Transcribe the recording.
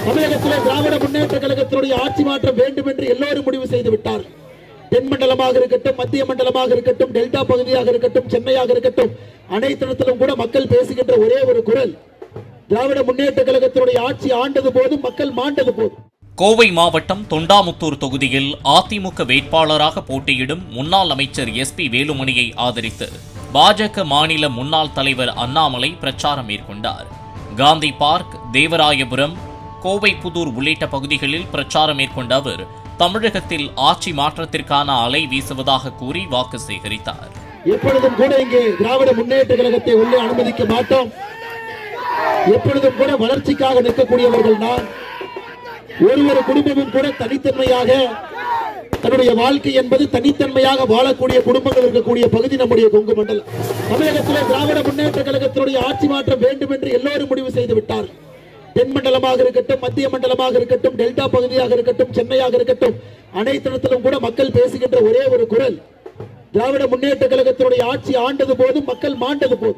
தமிழகத்தில் திராவிட முன்னேற்ற கழகத்தினுடைய ஆட்சி மாற்றம் வேண்டும் என்று எல்லோரும் முடிவு செய்து விட்டார். தென் மண்டலமாக இருக்கட்டும், மத்திய மண்டலமாக இருக்கட்டும், டெல்டா பகுதியாக இருக்கட்டும், சென்னையாக இருக்கட்டும், அனைத்து இடத்திலும் கூட மக்கள் பேசுகின்ற ஒரே ஒரு குரல், திராவிட முன்னேற்ற கழகத்தினுடைய ஆட்சி ஆண்டது போதும், மக்கள் மாண்டது போதும். கோவை மாவட்டம் தொண்டாமுத்தூர் தொகுதியில் அதிமுக வேட்பாளராக போட்டியிடும் முன்னாள் அமைச்சர் SP வேலுமணியை ஆதரித்து பாஜக மாநில முன்னாள் தலைவர் அண்ணாமலை பிரச்சாரம் மேற்கொண்டார். காந்தி பார்க், தேவராயபுரம், கோவை புதூர் உள்ளிட்ட பகுதிகளில் பிரச்சாரம் மேற்கொண்ட அவர் தமிழகத்தில் ஆட்சி மாற்றத்திற்கான அலை வீசுவதாக கூறி வாக்கு சேகரித்தார். எப்பொழுதும் கூட இங்கே திராவிட முன்னேற்ற கழகத்தை உள்ளே அனுமதிக்க மாட்டோம். எப்பொழுதும் கூட வளர்ச்சிக்காக நிற்கக்கூடியவர்கள் நான். ஒரு குடும்பமும் கூட தனித்தன்மையாக தன்னுடைய வாழ்க்கை என்பது தனித்தன்மையாக வாழக்கூடிய குடும்பங்கள் இருக்கக்கூடிய பகுதி நம்முடைய கொங்கு மண்டலம். தமிழகத்தில் திராவிட முன்னேற்ற கழகத்தினுடைய ஆட்சி மாற்றம் வேண்டும் என்று எல்லோரும் முடிவு செய்து விட்டார். தென் மண்டலமாக இருக்கட்டும், மத்திய மண்டலமாக இருக்கட்டும், டெல்டா பகுதியாக இருக்கட்டும், சென்னையாக இருக்கட்டும், அனைத்து இடத்திலும் கூட மக்கள் பேசுகின்ற ஒரே ஒரு குரல், திராவிட முன்னேற்ற கழகத்தினுடைய ஆட்சி ஆண்டது போதும், மக்கள் மாண்டது போதும்.